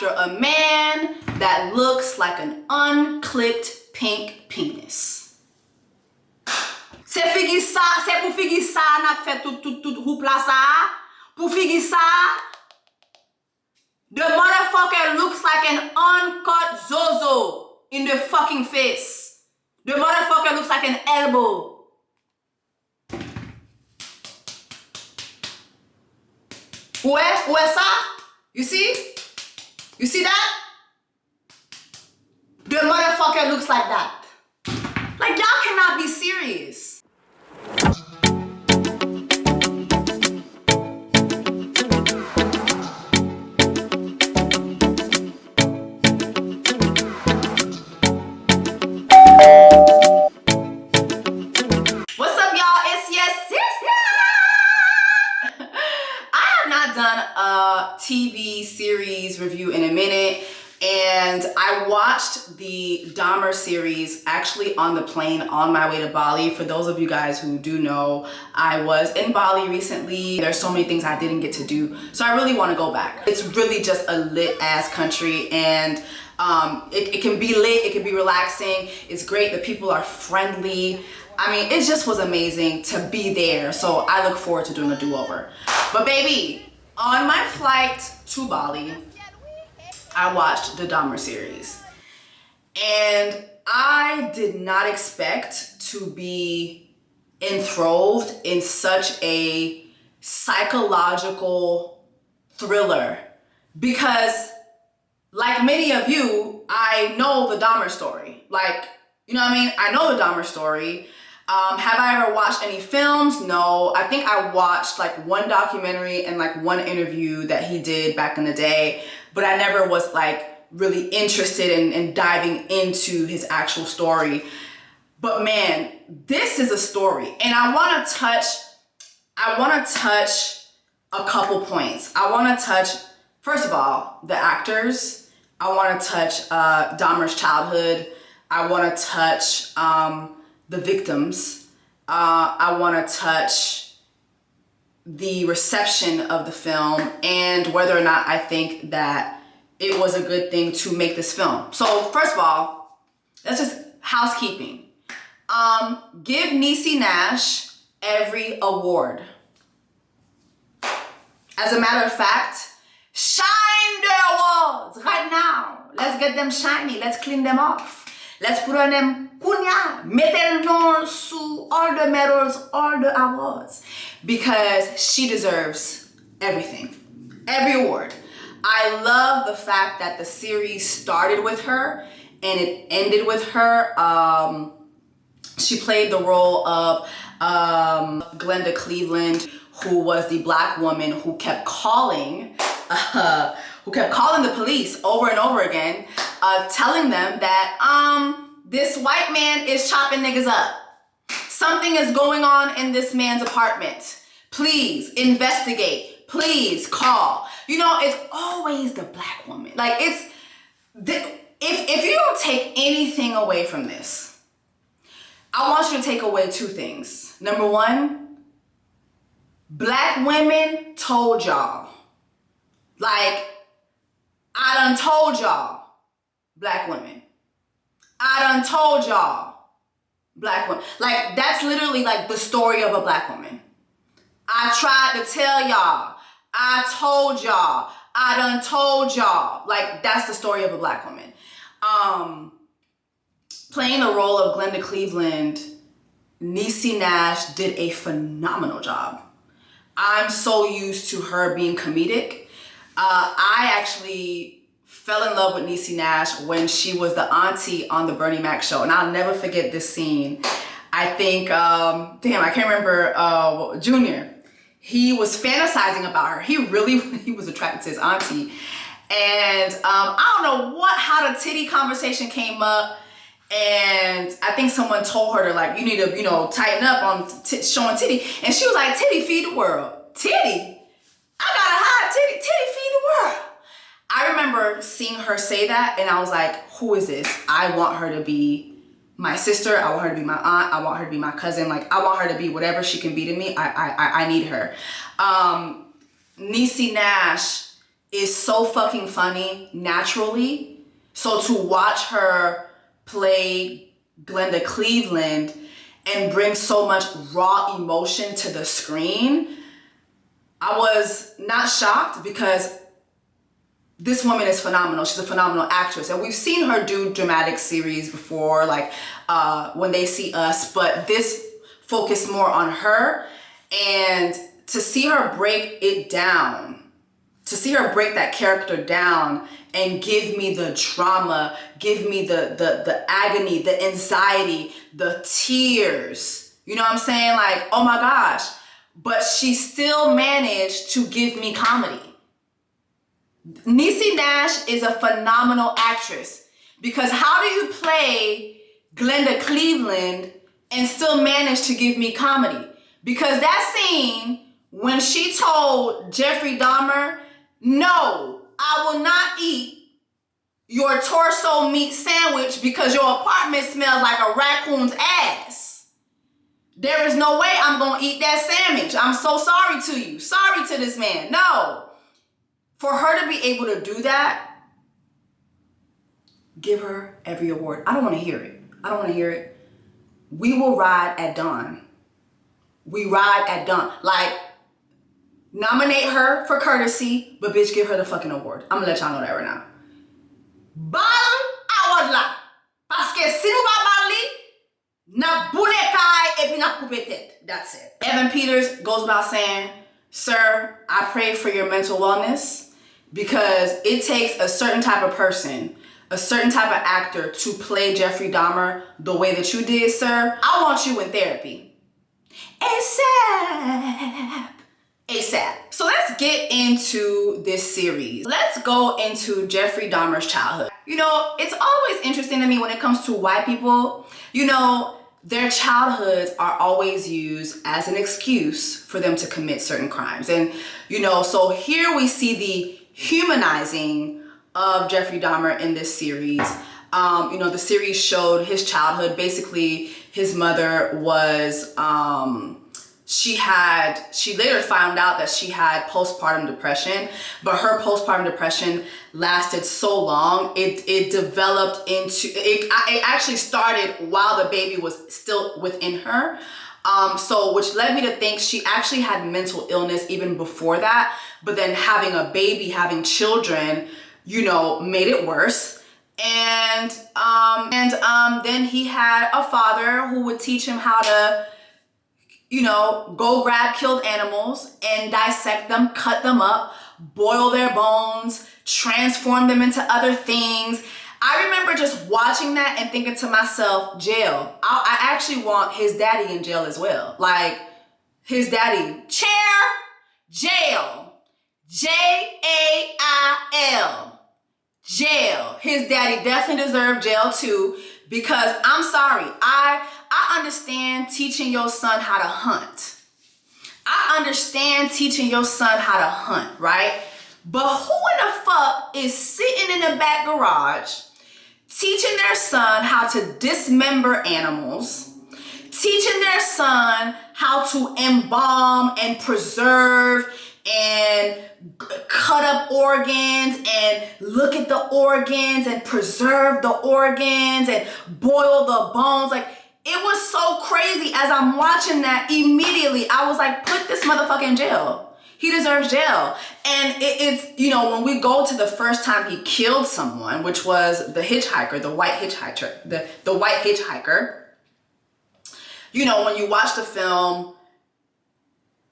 after a man that looks like an unclipped pink penis. C'est pour figi ça n'a fait tout houpla ça. Pour figi ça. The motherfucker looks like an uncut zozo in the fucking face. The motherfucker looks like an elbow. Où est ça? You see? You see that? The motherfucker looks like that. Like, y'all cannot be serious. What's up, y'all? It's Jessie. I have not done a TV series review in a minute, and I watched the DAHMER series actually on the plane on my way to Bali. For those of you guys who do know, I was in Bali recently. There's so many things I didn't get to do, so I really want to go back. It's really just a lit ass country, and it can be lit, it can be relaxing. It's great, the people are friendly. I mean, it just was amazing to be there, so I look forward to doing a do-over. But baby, on my flight to Bali, I watched the DAHMER series, and I did not expect to be enthralled in such a psychological thriller, because like many of you, I know the DAHMER story. Like, you know what I mean? I know the DAHMER story. Have I ever watched any films? No. I think I watched like one documentary and like one interview that he did back in the day, but I never was like really interested in diving into his actual story. But man, this is a story, and I want to touch a couple points. I want to touch, first of all, the actors. I want to touch DAHMER's childhood. I want to touch the victims. I want to touch the reception of the film and whether or not I think that it was a good thing to make this film. So first of all, that's just housekeeping. Give Niecy Nash every award. As a matter of fact, shine the awards right now. Let's get them shiny. Let's clean them off. Let's put on them punya, mettez le nom sous all the medals, all the awards, because she deserves everything, every award. I love the fact that the series started with her and it ended with her. She played the role of Glenda Cleveland, who was the black woman who kept calling the police over and over again, telling them that this white man is chopping niggas up. Something is going on in this man's apartment. Please investigate. Please call. You know, it's always the black woman. Like, if you don't take anything away from this, I want you to take away two things. Number one, black women told y'all. Like, I done told y'all, black women. I done told y'all, black women. Like, that's literally like the story of a black woman. I tried to tell y'all. I told y'all. I done told y'all. Like, that's the story of a black woman. Playing the role of Glenda Cleveland, Niecy Nash did a phenomenal job. I'm so used to her being comedic. I actually fell in love with Niecy Nash when she was the auntie on the Bernie Mac show, and I'll never forget this scene. I think, I can't remember, Junior. He was fantasizing about her. He was attracted to his auntie. And I don't know how the titty conversation came up. And I think someone told her to, like, you need to, tighten up on showing titty. And she was like, titty feed the world. Titty? I got a hot titty. Titty feed the world. I remember seeing her say that, and I was like, who is this? I want her to be my sister. I want her to be my aunt. I want her to be my cousin. Like, I want her to be whatever she can be to me. I need her. Niecy Nash is so fucking funny naturally. So to watch her play Glenda Cleveland and bring so much raw emotion to the screen, I was not shocked because this woman is phenomenal. She's a phenomenal actress. And we've seen her do dramatic series before, like When They See Us, but this focused more on her. And to see her break it down, to see her break that character down and give me the drama, give me the agony, the anxiety, the tears. You know what I'm saying? Like, oh my gosh. But she still managed to give me comedy. Niecy Nash is a phenomenal actress because how do you play Glenda Cleveland and still manage to give me comedy? Because that scene when she told Jeffrey Dahmer, no, I will not eat your torso meat sandwich because your apartment smells like a raccoon's ass. There is no way I'm gonna eat that sandwich. I'm so sorry to you. Sorry to this man. No. For her to be able to do that, give her every award. I don't want to hear it. I don't want to hear it. We will ride at dawn. We ride at dawn. Like, nominate her for courtesy, but bitch, give her the fucking award. I'm gonna let y'all know that right now. Bal award la. Parce que si nou ba bali, na boule kai epi na coupe tête. That's it. Evan Peters goes without saying, sir, I pray for your mental wellness because it takes a certain type of person, a certain type of actor to play Jeffrey Dahmer the way that you did, sir. I want you in therapy. ASAP. ASAP. So let's get into this series. Let's go into Jeffrey Dahmer's childhood. You know, it's always interesting to me when it comes to white people. You know, their childhoods are always used as an excuse for them to commit certain crimes. And, you know, so here we see the humanizing of Jeffrey Dahmer in this series. You know, the series showed his childhood. Basically, his mother was, she later found out that she had postpartum depression, but her postpartum depression lasted so long, it developed into, it actually started while the baby was still within her. So which led me to think she actually had mental illness even before that, but then having a baby, having children, you know, made it worse. And then he had a father who would teach him how to, you know, go grab killed animals and dissect them, cut them up, boil their bones, transform them into other things. I remember just watching that and thinking to myself, jail. I actually want his daddy in jail as well. Like, his daddy, chair, jail, Jail, jail. His daddy definitely deserved jail too, because I'm sorry, I understand teaching your son how to hunt. I understand teaching your son how to hunt, right? But who in the fuck is sitting in the back garage teaching their son how to dismember animals, teaching their son how to embalm and preserve and cut up organs and look at the organs and preserve the organs and boil the bones? Like, it was so crazy. As I'm watching that, immediately I was like, put this motherfucker in jail. He deserves jail. And it's, you know, when we go to the first time he killed someone, which was the hitchhiker, the white hitchhiker, the white hitchhiker, you know, when you watch the film,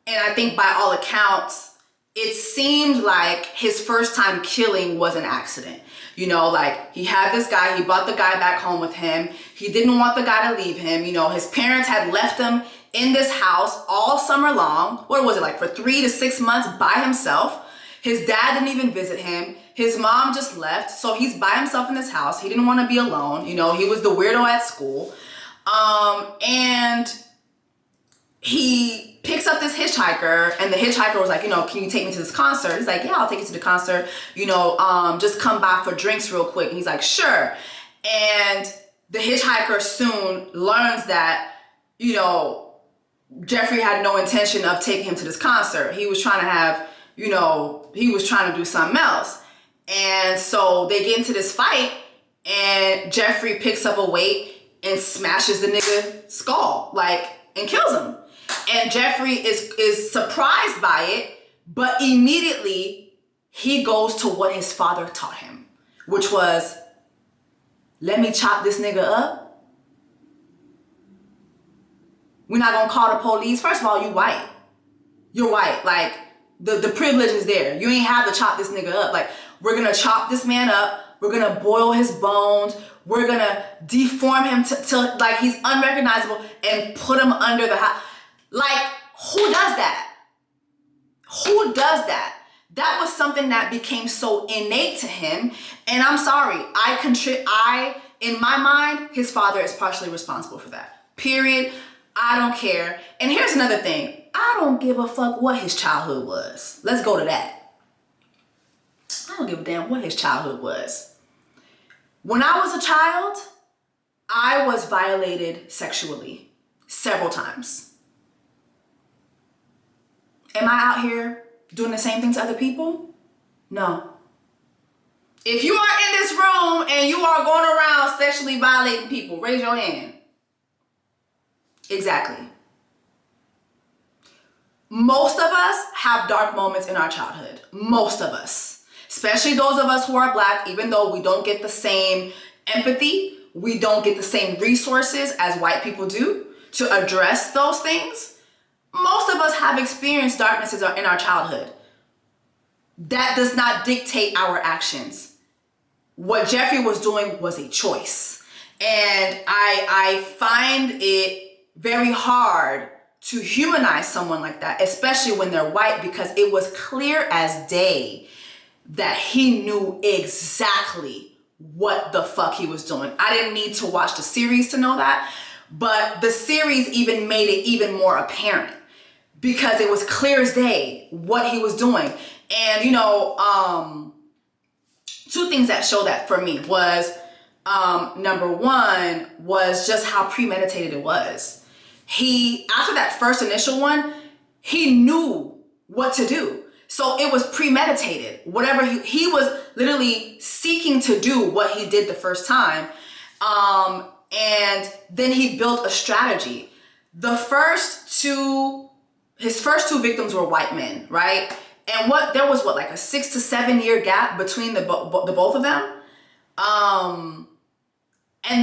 and I think by all accounts, it seemed like his first time killing was an accident. You know, like, he had this guy, he brought the guy back home with him. He didn't want the guy to leave him. You know, his parents had left him in this house all summer long. What was it, like for 3 to 6 months by himself? His dad didn't even visit him. His mom just left. So he's by himself in this house. He didn't want to be alone. You know, he was the weirdo at school. And he picks up this hitchhiker, and the hitchhiker was like, you know, can you take me to this concert? He's like, yeah, I'll take you to the concert. You know, just come by for drinks real quick. And he's like, sure. And the hitchhiker soon learns that, you know, Jeffrey had no intention of taking him to this concert. He was trying to have, you know, he was trying to do something else. And so they get into this fight, and Jeffrey picks up a weight and smashes the nigga skull, like, and kills him. And Jeffrey is surprised by it, but immediately he goes to what his father taught him, which was, let me chop this nigga up. We're not gonna call the police. First of all, you white. You're white. Like, the privilege is there. You ain't have to chop this nigga up. Like, we're gonna chop this man up. We're gonna boil his bones. We're gonna deform him till like he's unrecognizable and put him under the house. Like, who does that? Who does that? That was something that became so innate to him. And I'm sorry, in my mind, his father is partially responsible for that. Period. I don't care. And here's another thing. I don't give a fuck what his childhood was. Let's go to that. I don't give a damn what his childhood was. When I was a child, I was violated sexually several times. Am I out here doing the same thing to other people? No. If you are in this room and you are going around sexually violating people, raise your hand. Exactly. Most of us have dark moments in our childhood. Most of us. Especially those of us who are Black, even though we don't get the same empathy, we don't get the same resources as white people do to address those things. Most of us have experienced darknesses in our childhood. That does not dictate our actions. What Jeffrey was doing was a choice. And I find it very hard to humanize someone like that, especially when they're white, because it was clear as day that he knew exactly what the fuck he was doing. I didn't need to watch the series to know that, but the series even made it even more apparent, because it was clear as day what he was doing. And, you know, two things that show that for me was, number one was just how premeditated it was. After that first initial one, he knew what to do. So it was premeditated. Whatever he was literally seeking to do what he did the first time. And then he built a strategy. His first two victims were white men, right? And there was like a 6 to 7 year gap between the both of them. And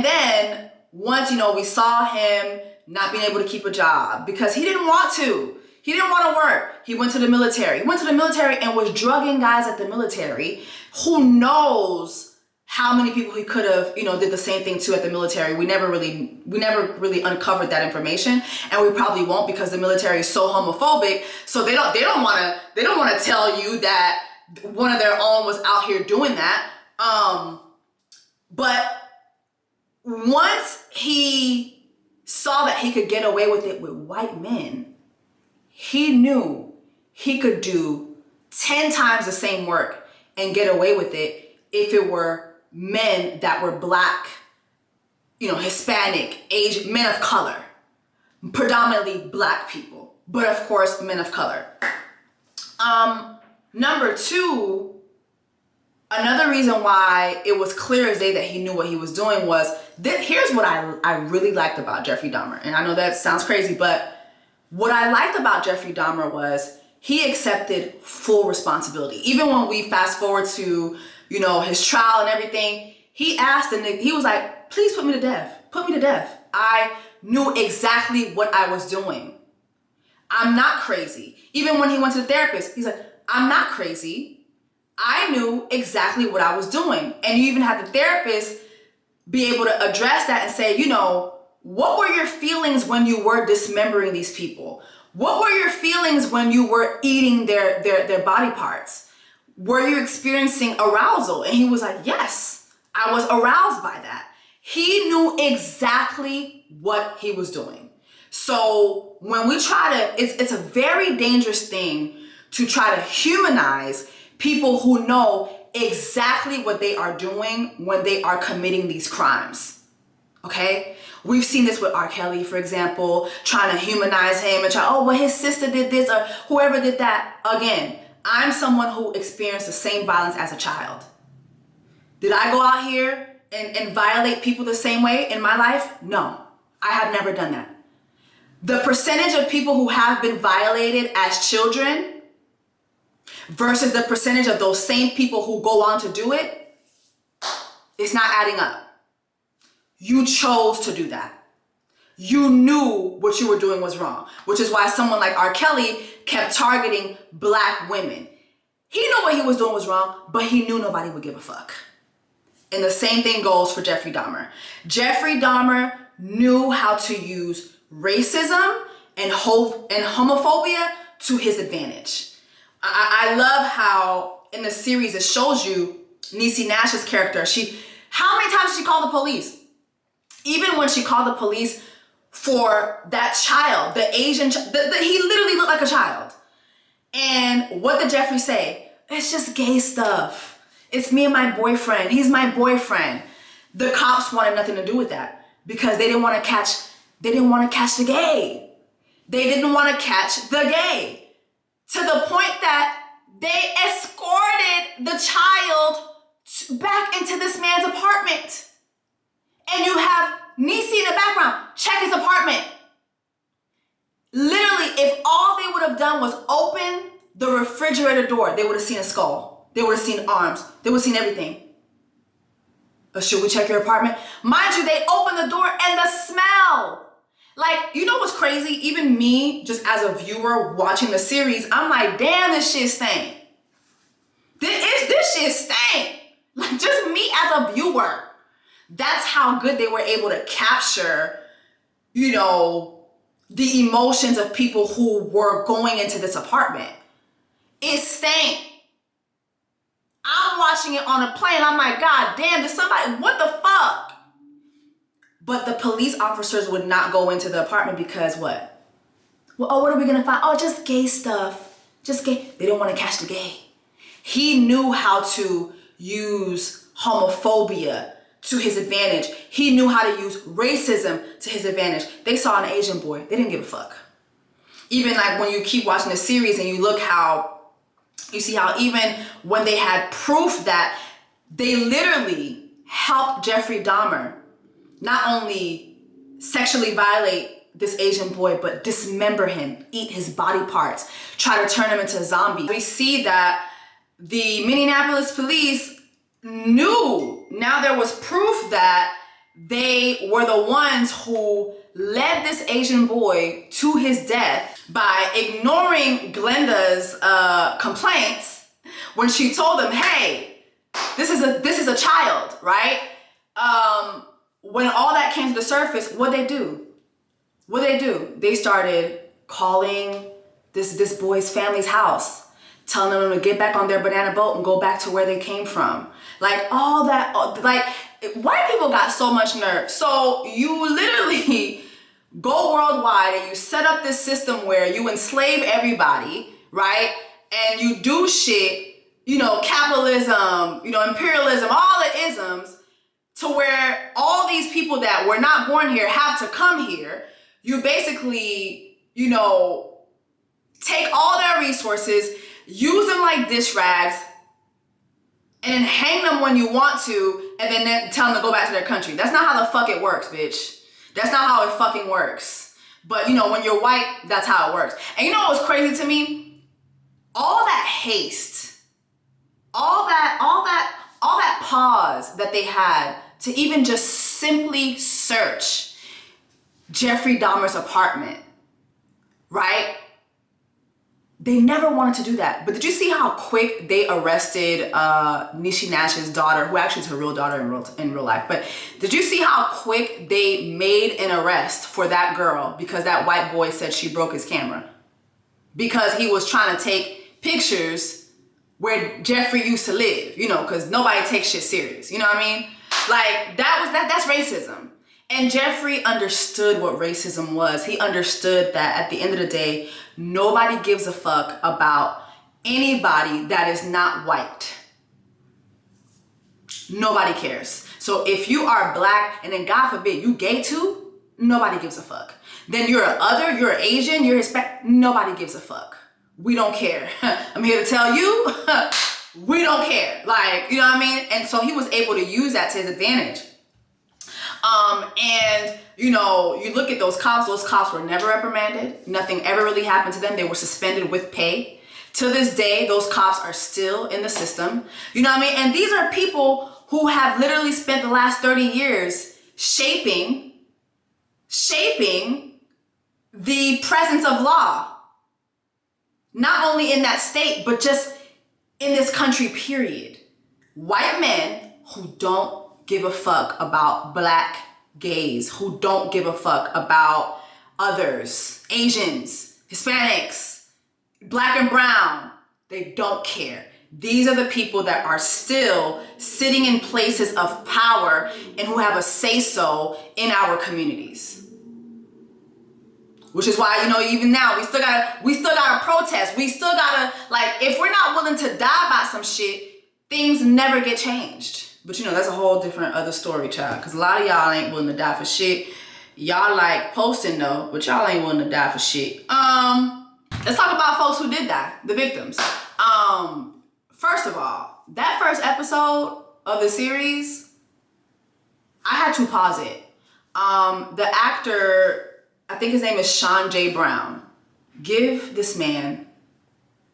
then once, you know, we saw him not being able to keep a job because he didn't want to. He didn't want to work. He went to the military. He went to the military and was drugging guys at the military. Who knows how many people he could have, you know, did the same thing to at the military. We never really uncovered that information, and we probably won't, because the military is so homophobic. So they don't want to tell you that one of their own was out here doing that. But once he saw that he could get away with it with white men, he knew he could do 10 times the same work and get away with it if it were men that were Black, you know, Hispanic, Asian, men of color, predominantly Black people, but of course, men of color. Number two, another reason why it was clear as day that he knew what he was doing was, here's what I really liked about Jeffrey Dahmer. And I know that sounds crazy, but what I liked about Jeffrey Dahmer was he accepted full responsibility. Even when we fast forward to, you know, his trial and everything, he asked the nigga, he was like, please put me to death. Put me to death. I knew exactly what I was doing. I'm not crazy. Even when he went to the therapist, he's like, I'm not crazy. I knew exactly what I was doing. And you even had the therapist be able to address that and say, you know, what were your feelings when you were dismembering these people? What were your feelings when you were eating their body parts? Were you experiencing arousal? And he was like, yes, I was aroused by that. He knew exactly what he was doing. So when we try to, it's a very dangerous thing to try to humanize people who know exactly what they are doing when they are committing these crimes. Okay? We've seen this with R. Kelly, for example, trying to humanize him and try, oh, well, his sister did this or whoever did that. Again, I'm someone who experienced the same violence as a child. Did I go out here and violate people the same way in my life? No, I have never done that. The percentage of people who have been violated as children versus the percentage of those same people who go on to do it, it's not adding up. You chose to do that. You knew what you were doing was wrong, which is why someone like R. Kelly kept targeting black women. He knew what he was doing was wrong, but he knew nobody would give a fuck. And the same thing goes for Jeffrey Dahmer. Jeffrey Dahmer knew how to use racism and homophobia to his advantage. I love how in the series it shows you Niecy Nash's character. How many times did she call the police? Even when she called the police for that child, the Asian, he literally looked like a child. And what did Jeffrey say? It's just gay stuff. It's me and my boyfriend. He's my boyfriend. The cops wanted nothing to do with that because they didn't want to catch the gay. They didn't want to catch the gay. To the point that they escorted the child back into this man's apartment. And you have Niecy in the background. Check his apartment. Literally, if all they would have done was open the refrigerator door, they would have seen a skull. They would have seen arms. They would have seen everything. Should we check your apartment? Mind you, they opened the door and the smell. Like, you know what's crazy? Even me, just as a viewer watching the series, I'm like, damn, this shit stank. This shit stank. Like, just me as a viewer. That's how good they were able to capture, you know, the emotions of people who were going into this apartment. It stank. I'm watching it on a plane. I'm like, God damn, did somebody, what the fuck? But the police officers would not go into the apartment because what? Well, oh, what are we gonna find? Oh, just gay stuff. Just gay. They don't want to catch the gay. He knew how to use homophobia to his advantage. He knew how to use racism to his advantage. They saw an Asian boy. They didn't give a fuck. Even like when you keep watching the series and you look how, you see how even when they had proof that they literally helped Jeffrey Dahmer not only sexually violate this Asian boy, but dismember him, eat his body parts, try to turn him into a zombie. We see that the Minneapolis police knew, now there was proof that they were the ones who led this Asian boy to his death by ignoring Glenda's complaints when she told him, hey, this is a child, right? When all that came to the surface, what'd they do? They started calling this boy's family's house, telling them to get back on their banana boat and go back to where they came from. Like all that, like white people got so much nerve. So you literally go worldwide and you set up this system where you enslave everybody, right? And you do shit, you know, capitalism, you know, imperialism, all the isms, to where all these people that were not born here have to come here. You basically, you know, take all their resources, use them like dish rags, and then hang them when you want to, and then tell them to go back to their country. That's not how the fuck it works, bitch. That's not how it fucking works. But you know, when you're white, that's how it works. And you know what was crazy to me? All that haste, all that pause that they had to even just simply search Jeffrey Dahmer's apartment, right? They never wanted to do that. But did you see how quick they arrested Niecy Nash's daughter, who actually is her real daughter in real life? But did you see how quick they made an arrest for that girl because that white boy said she broke his camera? Because he was trying to take pictures where Jeffrey used to live, you know, because nobody takes shit serious, you know what I mean? Like, that's racism. And Jeffrey understood what racism was. He understood that at the end of the day, nobody gives a fuck about anybody that is not white. Nobody cares. So if you are black and then God forbid you gay too, nobody gives a fuck. Then you're an other, you're Asian, you're Hispanic, nobody gives a fuck. we don't care. I'm here to tell you, we don't care. Like, you know what I mean? And so he was able to use that to his advantage. And you know, you look at those cops were never reprimanded. Nothing ever really happened to them. They were suspended with pay. To this day, those cops are still in the system. You know what I mean? And these are people who have literally spent the last 30 years shaping the presence of law. Not only in that state, but just in this country, period. White men who don't give a fuck about black gays, who don't give a fuck about others, Asians, Hispanics, black and brown, they don't care. These are the people that are still sitting in places of power and who have a say-so in our communities. Which is why, you know, even now, we still gotta protest. We still gotta, like, if we're not willing to die by some shit, things never get changed. But you know, that's a whole different other story, child. Because a lot of y'all ain't willing to die for shit. Y'all like posting though, but y'all ain't willing to die for shit. Let's talk about folks who did die, the victims. First of all, that first episode of the series, I had to pause it. The actor, I think his name is Sean J. Brown. Give this man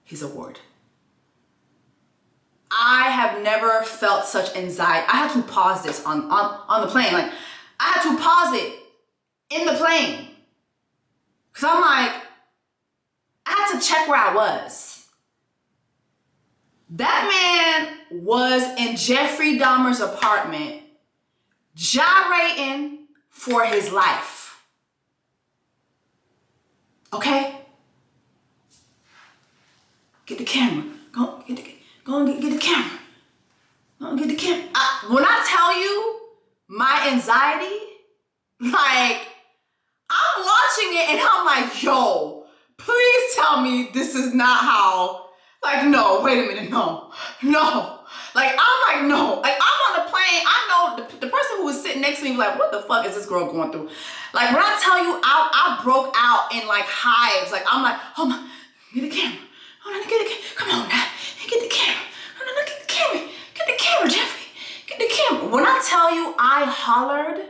his award. I have never felt such anxiety. I had to pause this on the plane. Like, I had to pause it in the plane. Because I'm like, I had to check where I was. That man was in Jeffrey Dahmer's apartment, gyrating for his life. Okay? Get the camera. Go and get the camera. Go and get the camera. When I tell you my anxiety, like, I'm watching it and I'm like, yo, please tell me this is not how, like, no, wait a minute, no. Like, I'm like, no. Like, I'm on the plane. I know the person who was sitting next to me was like, what the fuck is this girl going through? Like, when I tell you, I broke out in, like, hives. Like, I'm like, oh my, get the camera. Oh, get the camera. Come on now. Get the camera. No, get the camera. Get the camera, Jeffrey. Get the camera. When I tell you I hollered,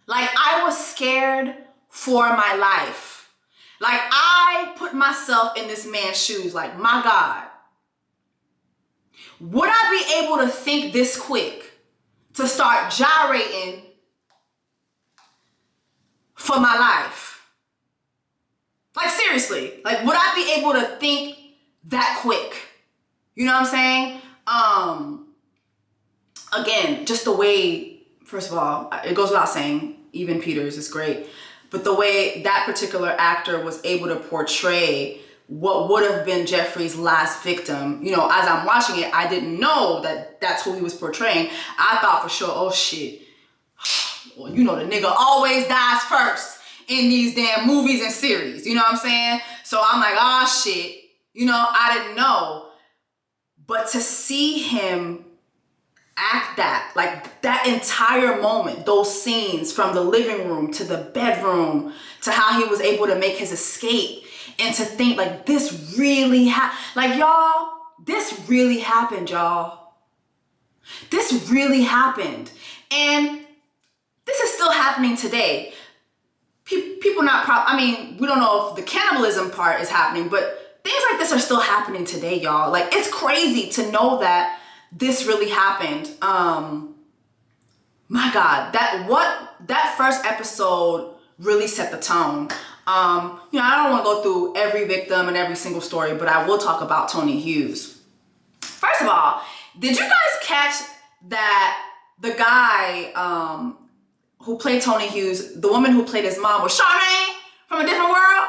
like I was scared for my life. Like I put myself in this man's shoes. Like, my God, would I be able to think this quick to start gyrating for my life? Like, seriously, like, would I be able to think that quick? You know what I'm saying? Again, just the way, first of all, it goes without saying, Evan Peters is great, but the way that particular actor was able to portray what would have been Jeffrey's last victim, you know, as I'm watching it, I didn't know that that's who he was portraying. I thought for sure, oh shit, well, you know, the nigga always dies first in these damn movies and series, you know what I'm saying? So I'm like, oh shit, you know, I didn't know. But to see him act that, like that entire moment, those scenes from the living room to the bedroom to how he was able to make his escape and to think like this really like y'all, this really happened, y'all. This really happened. And this is still happening today. People I mean, we don't know if the cannibalism part is happening, but things like this are still happening today, y'all. Like, it's crazy to know that this really happened. My God, that first episode really set the tone. You know, I don't want to go through every victim and every single story, but I will talk about Tony Hughes. First of all, did you guys catch that the guy who played Tony Hughes, the woman who played his mom, was Charmaine from A Different World?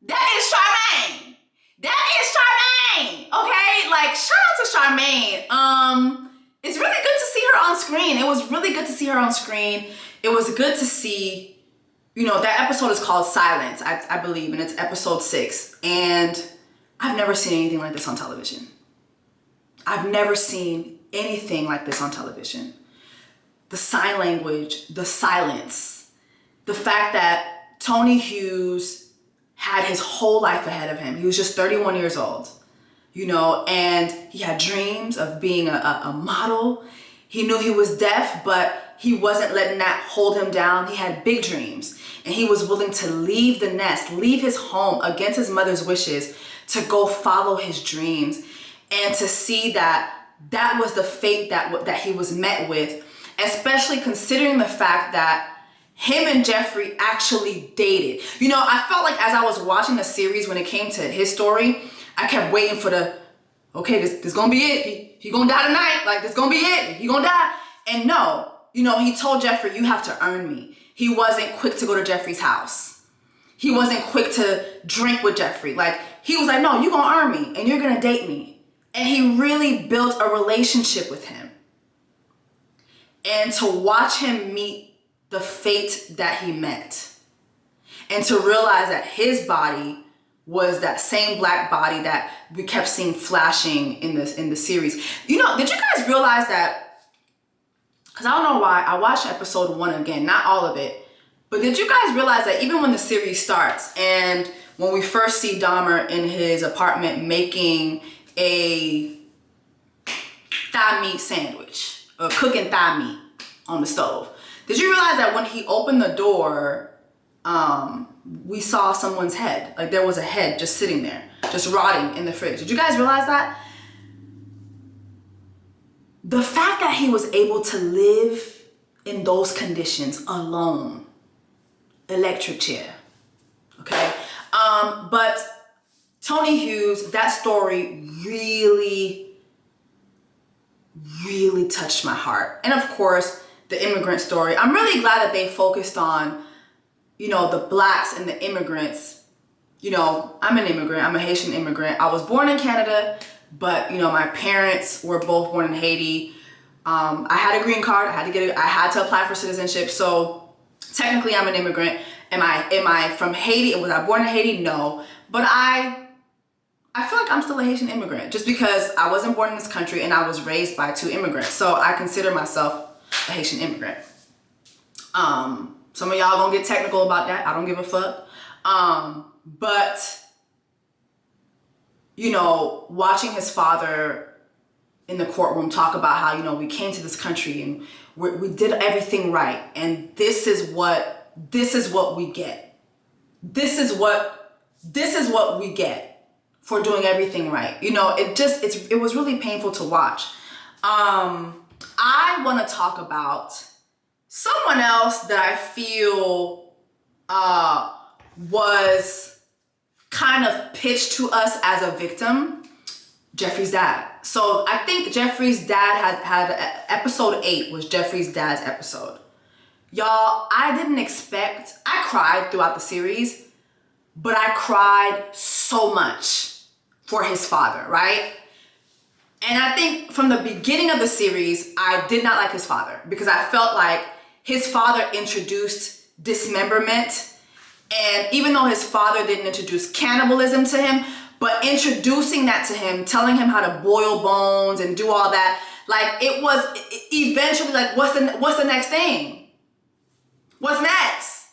That is Charmaine. That is Charmaine. Okay, like, shout out to Charmaine. It's really good to see her on screen. It was really good to see her on screen. It was good to see, you know, that episode is called Silence, I believe, and it's episode 6. And I've never seen anything like this on television. I've never seen anything like this on television. The sign language, the silence, the fact that Tony Hughes had his whole life ahead of him. He was just 31 years old, you know, and he had dreams of being a model. He knew he was deaf, but he wasn't letting that hold him down. He had big dreams, and he was willing to leave the nest, leave his home against his mother's wishes to go follow his dreams, and to see that that was the fate that he was met with, especially considering the fact that him and Jeffrey actually dated. You know, I felt like as I was watching the series, when it came to his story, I kept waiting for okay, this gonna be it. He gonna die tonight. Like, this gonna be it. He gonna die. And no, you know, he told Jeffrey, you have to earn me. He wasn't quick to go to Jeffrey's house. He wasn't quick to drink with Jeffrey. Like, he was like, no, you gonna earn me and you're gonna date me. And he really built a relationship with him. And to watch him meet the fate that he met, and to realize that his body was that same black body that we kept seeing flashing in the series. You know, did you guys realize that? Because I don't know why, I watched episode 1 again, not all of it, but did you guys realize that even when the series starts and when we first see Dahmer in his apartment making a thigh meat sandwich, or cooking thigh meat on the stove, did you realize that when he opened the door, we saw someone's head? Like, there was a head just sitting there, just rotting in the fridge. Did you guys realize that? The fact that he was able to live in those conditions alone, electric chair, okay? But Tony Hughes, that story really, really touched my heart. And of course, the immigrant story. I'm really glad that they focused on, you know, the blacks and the immigrants. You know, I'm an immigrant. I'm a Haitian immigrant. I was born in Canada, but, you know, my parents were both born in Haiti. I had a green card. I had to apply for citizenship. So technically I'm an immigrant. Am I from Haiti? Was I born in Haiti? No. But I feel like I'm still a Haitian immigrant just because I wasn't born in this country and I was raised by 2 immigrants. So I consider myself a Haitian immigrant. Some of y'all gonna get technical about that. I don't give a fuck. But, you know, watching his father in the courtroom talk about how, you know, we came to this country and we did everything right, and this is what we get. This is what we get for doing everything right. You know, it was really painful to watch. I want to talk about someone else that I feel was kind of pitched to us as a victim, Jeffrey's dad. So I think Jeffrey's dad had episode 8 was Jeffrey's dad's episode. Y'all, I cried throughout the series, but I cried so much for his father, right? And I think from the beginning of the series, I did not like his father because I felt like his father introduced dismemberment. And even though his father didn't introduce cannibalism to him, but introducing that to him, telling him how to boil bones and do all that, like, it was eventually like, what's the next thing? What's next?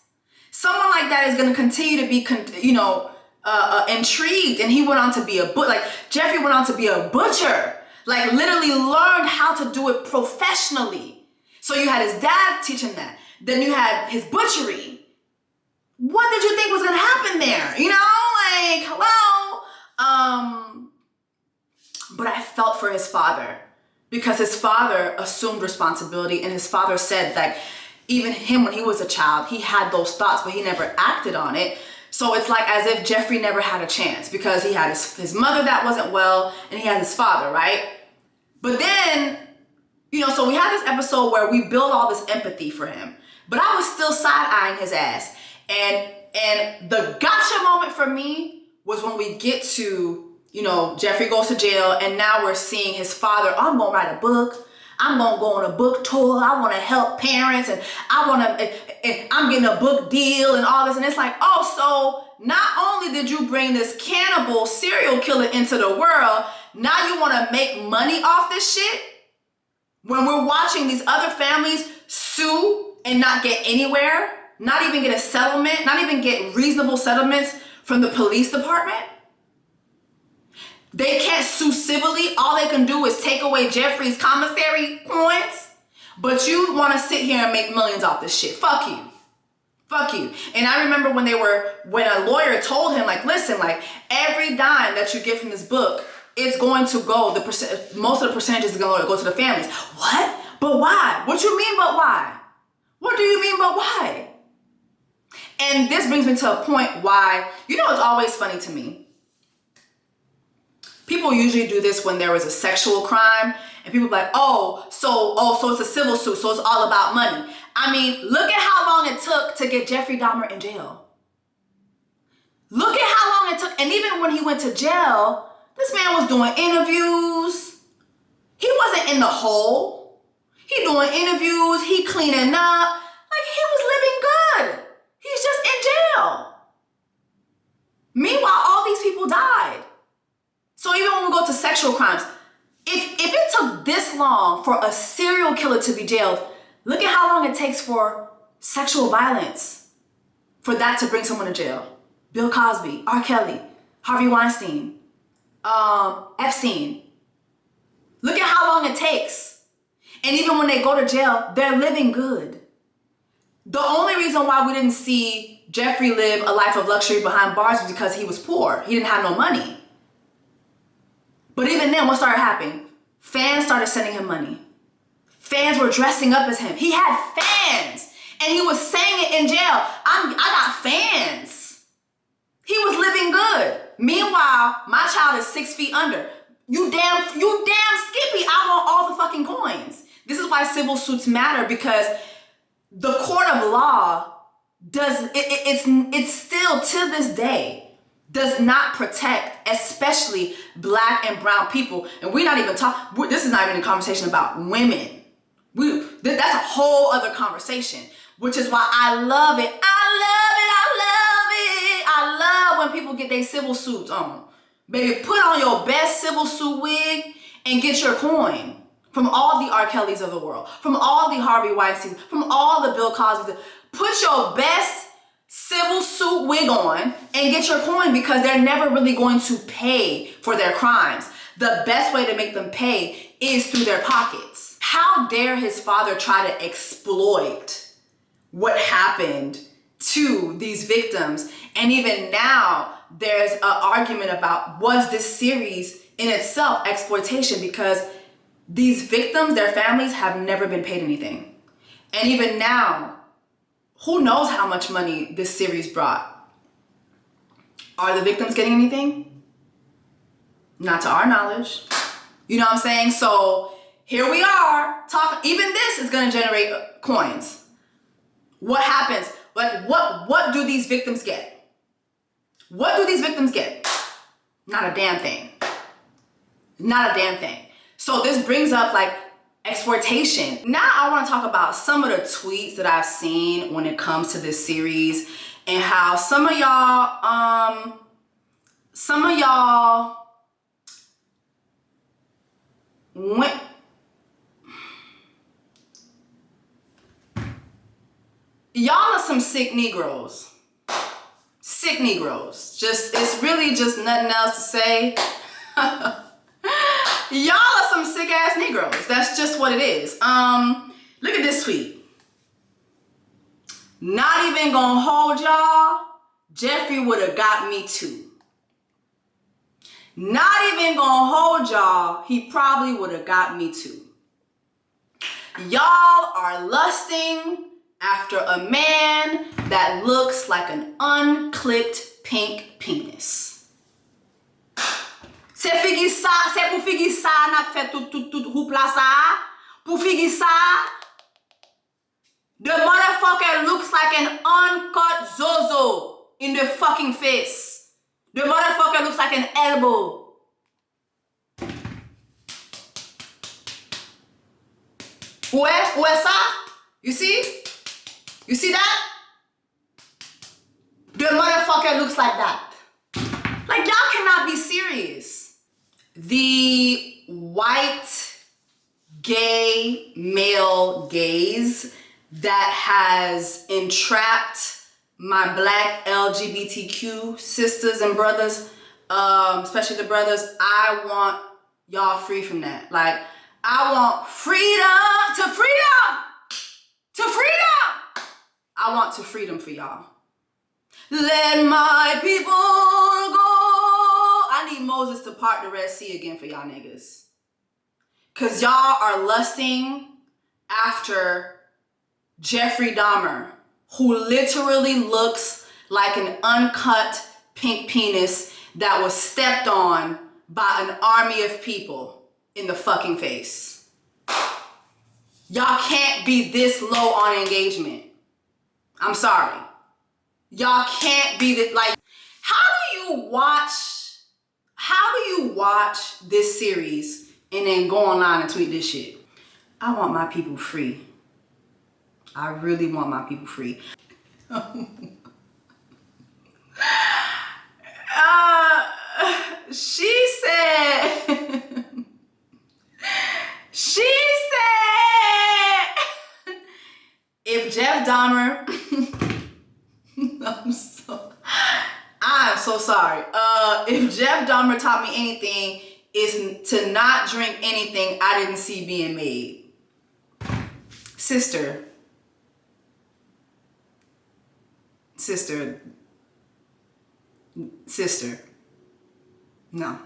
Someone like that is going to continue to be, you know, intrigued. And he went on to be Jeffrey went on to be a butcher, like literally learned how to do it professionally. So you had his dad teach him that. Then you had his butchery. What did you think was going to happen there? You know, like, hello. But I felt for his father because his father assumed responsibility, and his father said that even him, when he was a child, he had those thoughts, but he never acted on it. So it's like as if Jeffrey never had a chance because he had his mother that wasn't well, and he had his father, right? But then, you know, so we had this episode where we build all this empathy for him, but I was still side-eyeing his ass. And the gotcha moment for me was when we get to, you know, Jeffrey goes to jail, and now we're seeing his father, I'm gonna write a book. I'm gonna go on a book tour. I wanna help parents, and I'm getting a book deal and all this. And it's like, oh, so not only did you bring this cannibal serial killer into the world, now you wanna make money off this shit? When we're watching these other families sue and not get anywhere, not even get a settlement, not even get reasonable settlements from the police department. They can't sue civilly. All they can do is take away Jeffrey's commissary coins. But you want to sit here and make millions off this shit. Fuck you. Fuck you. And I remember when a lawyer told him, like, listen, like, every dime that you get from this book, it's going to go, most of the percentage is going to go to the families. What? But why? What you mean, but why? What do you mean, but why? And this brings me to a point why, you know, it's always funny to me. People usually do this when there was a sexual crime, and people are like, so it's a civil suit, so it's all about money. I mean, look at how long it took to get Jeffrey Dahmer in jail. Look at how long it took. And even when he went to jail, this man was doing interviews. He wasn't in the hole. He doing interviews. He cleaning up. Like, he was living good. He's just in jail. Meanwhile, all these people died. So even when we go to sexual crimes, if it took this long for a serial killer to be jailed, look at how long it takes for sexual violence, for that to bring someone to jail. Bill Cosby, R. Kelly, Harvey Weinstein, Epstein. Look at how long it takes. And even when they go to jail, they're living good. The only reason why we didn't see Jeffrey live a life of luxury behind bars was because he was poor. He didn't have no money. But even then, what started happening? Fans started sending him money. Fans were dressing up as him. He had fans. And he was saying it in jail. I got fans. He was living good. Meanwhile, my child is 6 feet under. You damn skippy. I want all the fucking coins. This is why civil suits matter, because the court of law it's still to this day does not protect, especially black and brown people. And we're not even talking, this is not even a conversation about women. That's a whole other conversation, which is why I love it. I love when people get their civil suits on. Baby, put on your best civil suit wig and get your coin from all the R. Kellys of the world, from all the Harvey Weinsteins, from all the Bill Cosby's. Put your best civil suit wig on and get your coin, because they're never really going to pay for their crimes. The best way to make them pay is through their pockets. How dare his father try to exploit what happened to these victims? And even now, there's an argument about, was this series in itself exploitation? Because these victims, their families, have never been paid anything. And even now, who knows how much money this series brought? Are the victims getting anything? Not to our knowledge. You know what I'm saying? So here we are talking. Even this is going to generate coins. What happens? Like, what do these victims get? What do these victims get? Not a damn thing. Not a damn thing. So this brings up, like, exploitation. Now I want to talk about some of the tweets that I've seen when it comes to this series, and how some of y'all went. Y'all are some sick Negroes. Sick Negroes. It's really just nothing else to say. Y'all are some sick ass Negroes. That's just what it is. Look at this tweet. Not even gonna hold y'all. Jeffrey would have got me too. Not even gonna hold y'all. He probably would have got me too. Y'all are lusting after a man that looks like an unclipped pink penis. C'est pour figi ça, n'a fait tout houpla ça. Pour figi ça. The motherfucker looks like an uncut zozo in the fucking face. The motherfucker looks like an elbow. Où est ça? You see? You see that? The motherfucker looks like that. Like, y'all cannot be serious. The white gay male gaze that has entrapped my black LGBTQ sisters and brothers, especially the brothers, I want y'all free from that. Like, I want freedom to freedom to freedom. I want to freedom for y'all. Let my people go. I need Moses to part the Red Sea again for y'all niggas. Cause y'all are lusting after Jeffrey Dahmer, who literally looks like an uncut pink penis that was stepped on by an army of people in the fucking face. Y'all can't be this low on engagement. I'm sorry. Y'all can't be this, like, how do you watch this series and then go online and tweet this shit? I want my people free. I really want my people free. She said, if Jeff Dahmer, I'm so sorry. If Jeff Dahmer taught me anything, is to not drink anything I didn't see being made. Sister, no.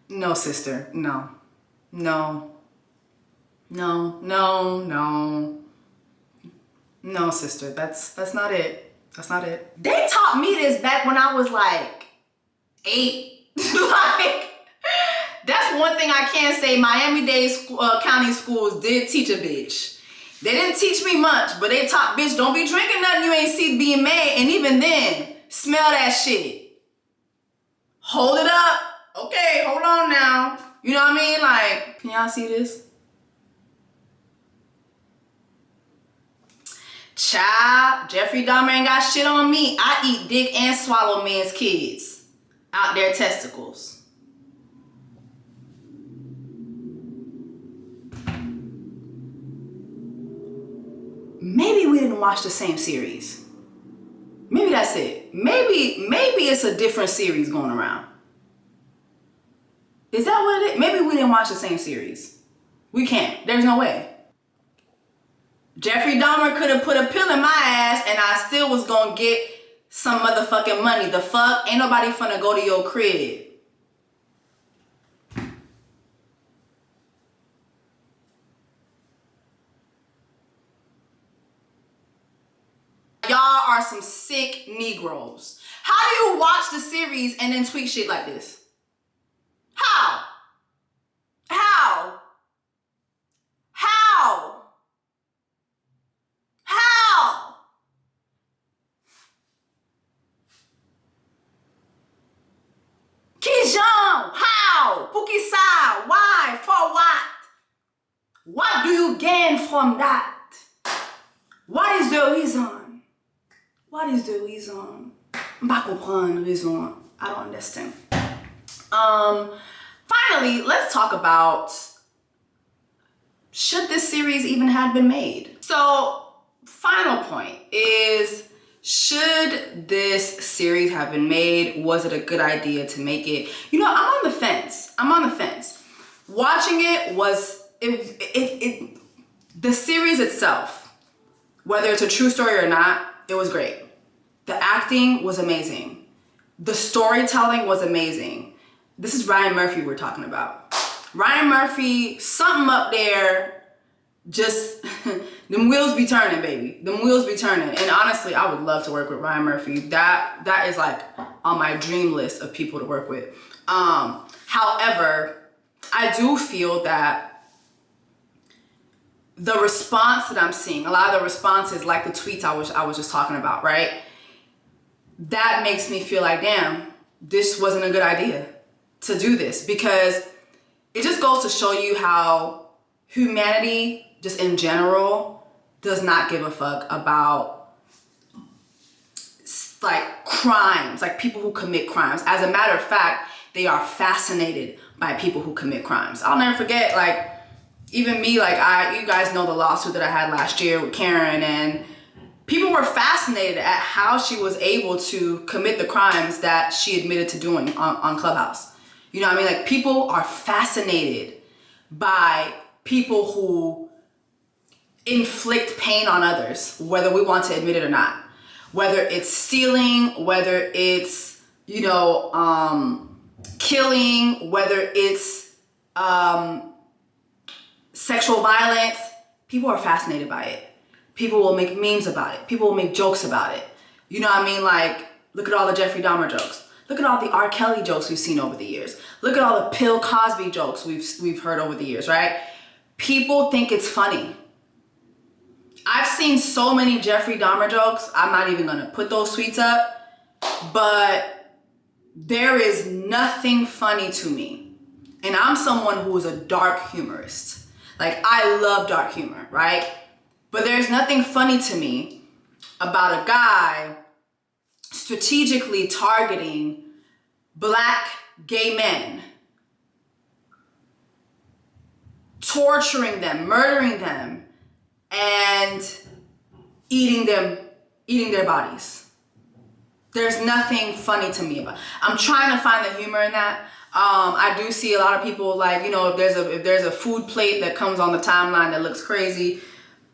No, sister, no. No, sister, that's not it. That's not it. They taught me this back when I was like 8. Like, that's one thing I can say. Miami-Dade County schools did teach a bitch. They didn't teach me much, but they taught bitch, don't be drinking nothing you ain't see being made. And even then, smell that shit. Hold it up. Okay, hold on now. You know what I mean? Like, can y'all see this? Child, Jeffrey Dahmer ain't got shit on me. I eat dick and swallow men's kids out their testicles. Maybe we didn't watch the same series. Maybe that's it. Maybe it's a different series going around. Is that what it is? Maybe we didn't watch the same series. We can't. There's no way. Jeffrey Dahmer could have put a pill in my ass and I still was gonna get some motherfucking money. The fuck? Ain't nobody finna go to your crib. Y'all are some sick Negroes. How do you watch the series and then tweet shit like this? How? How? How? How? Kijan, how? Pukisa, why? For what? What do you gain from that? What is the reason? What is the reason? Pas comprendre reason. I don't understand. Finally, let's talk about, should this series even have been made? So, final point is, should this series have been made? Was it a good idea to make it? You know, I'm on the fence. Watching it was, the series itself, whether it's a true story or not, it was great. The acting was amazing. The storytelling was amazing. This is Ryan Murphy we're talking about. Ryan Murphy, something up there, just, them wheels be turning, baby. Them wheels be turning. And honestly, I would love to work with Ryan Murphy. That is like on my dream list of people to work with. However, I do feel that the response that I'm seeing, a lot of the responses, like the tweets I was just talking about, right? That makes me feel like, damn, this wasn't a good idea to do this, because it just goes to show you how humanity, just in general, does not give a fuck about like crimes, like people who commit crimes. As a matter of fact, they are fascinated by people who commit crimes. I'll never forget, like, even me, like you guys know the lawsuit that I had last year with Karen, and people were fascinated at how she was able to commit the crimes that she admitted to doing on Clubhouse. You know what I mean? Like, people are fascinated by people who inflict pain on others, whether we want to admit it or not. Whether it's stealing, whether it's, you know, killing, whether it's sexual violence, people are fascinated by it. People will make memes about it. People will make jokes about it. You know what I mean? Like, look at all the Jeffrey Dahmer jokes. Look at all the R. Kelly jokes we've seen over the years. Look at all the Bill Cosby jokes we've heard over the years, right? People think it's funny. I've seen so many Jeffrey Dahmer jokes. I'm not even gonna put those tweets up, but there is nothing funny to me. And I'm someone who is a dark humorist. Like, I love dark humor, right? But there's nothing funny to me about a guy strategically targeting Black gay men, torturing them, murdering them, and eating their bodies. There's nothing funny to me about it. I'm trying to find the humor in that. I do see a lot of people, like, you know, if there's a food plate that comes on the timeline that looks crazy,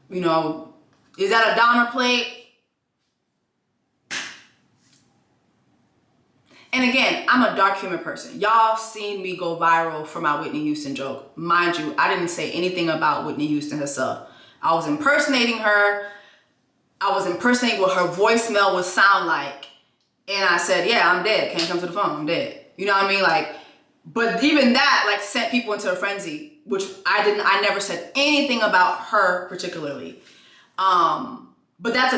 you know, is that a Dahmer plate? And again, I'm a dark humor person. Y'all seen me go viral for my Whitney Houston joke. Mind you, I didn't say anything about Whitney Houston herself. I was impersonating her. I was impersonating what her voicemail would sound like. And I said, yeah, I'm dead. Can't come to the phone. I'm dead. You know what I mean? Like, but even that, like, sent people into a frenzy, which I never said anything about her particularly. But that's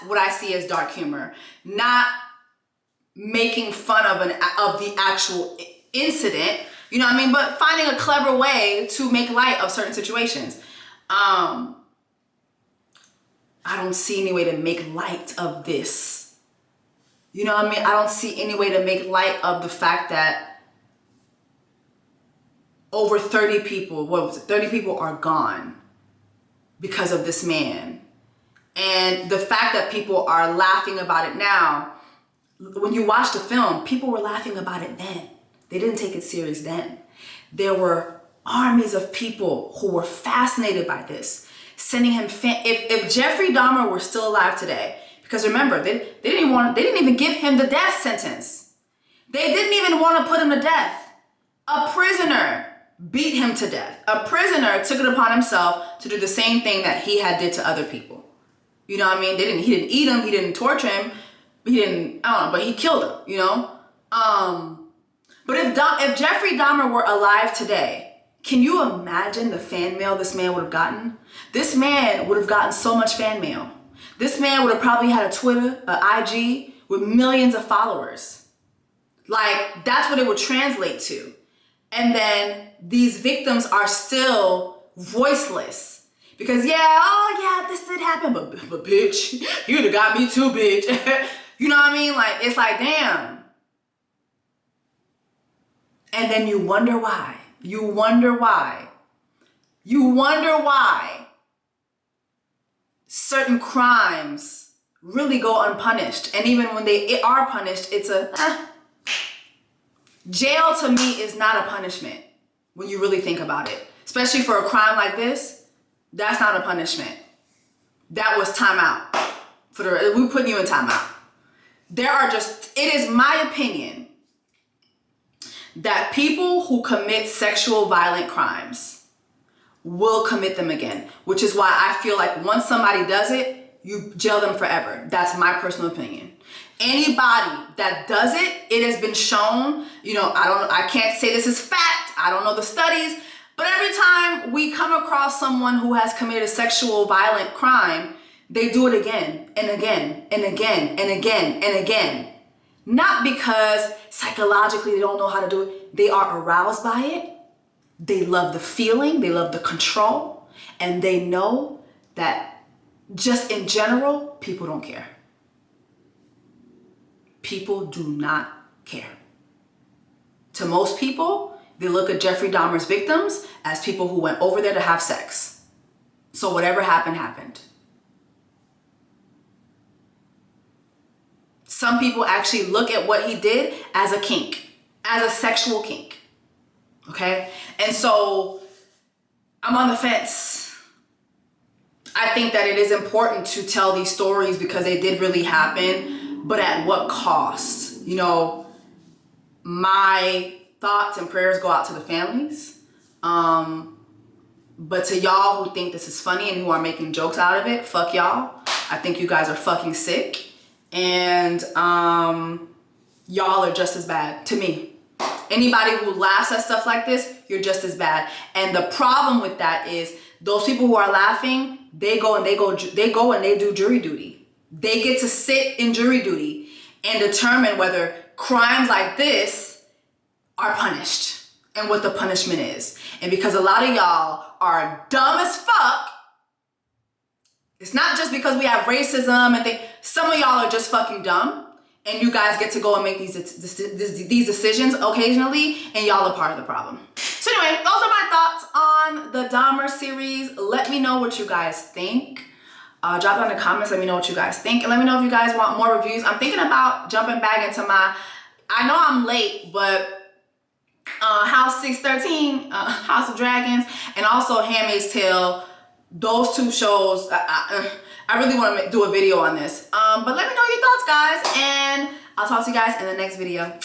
what I see as dark humor. Not making fun of the actual incident, you know what I mean? But finding a clever way to make light of certain situations. I don't see any way to make light of this. You know what I mean? I don't see any way to make light of the fact that over 30 people, 30 people are gone because of this man. And the fact that people are laughing about it now, when you watch the film, people were laughing about it then. They didn't take it serious then. There were armies of people who were fascinated by this, sending him if Jeffrey Dahmer were still alive today, because remember, they didn't even give him the death sentence. They didn't even want to put him to death. A prisoner beat him to death. A prisoner took it upon himself to do the same thing that he had did to other people. You know what I mean? He didn't eat him, he didn't torture him, I don't know, but he killed him, you know? But if Jeffrey Dahmer were alive today, can you imagine the fan mail this man would have gotten? This man would have gotten so much fan mail. This man would have probably had a Twitter, an IG with millions of followers. Like, that's what it would translate to. And then these victims are still voiceless. Because this did happen, but bitch, you would have got me too, bitch. You know what I mean? Like, it's like, damn. And then you wonder why. You wonder why certain crimes really go unpunished. And even when they are punished, it's jail to me is not a punishment when you really think about it. Especially for a crime like this, that's not a punishment. That was timeout. We're putting you in timeout. It is my opinion that people who commit sexual violent crimes will commit them again, which is why I feel like once somebody does it, you jail them forever. That's my personal opinion. Anybody that does it, it has been shown, you know, I can't say this is fact, I don't know the studies, but every time we come across someone who has committed a sexual violent crime, they do it again and again and again and again and again. Not because psychologically they don't know how to do it. They are aroused by it. They love the feeling. They love the control. And they know that just in general, people don't care. People do not care. To most people, They look at Jeffrey Dahmer's victims as people who went over there to have sex. So whatever happened, happened. Some people actually look at what he did as a kink, as a sexual kink. Okay? And so I'm on the fence. I think that it is important to tell these stories because they did really happen, but at what cost? You know, my thoughts and prayers go out to the families. But to y'all who think this is funny and who are making jokes out of it, fuck y'all. I think you guys are fucking sick. And y'all are just as bad to me. Anybody who laughs at stuff like this, you're just as bad. And the problem with that is those people who are laughing, they go and they do jury duty. They get to sit in jury duty and determine whether crimes like this are punished and what the punishment is. And because a lot of y'all are dumb as fuck, it's not just because we have racism and things. Some of y'all are just fucking dumb, and you guys get to go and make these decisions occasionally, and y'all are part of the problem. So anyway, those are my thoughts on the Dahmer series. Let me know what you guys think. Drop down in the comments, let me know what you guys think, and let me know if you guys want more reviews. I'm thinking about jumping back into my, I know I'm late, but House 613, House of Dragons, and also Handmaid's Tale. Those two shows, I really want to do a video on this. But let me know your thoughts, guys, and I'll talk to you guys in the next video.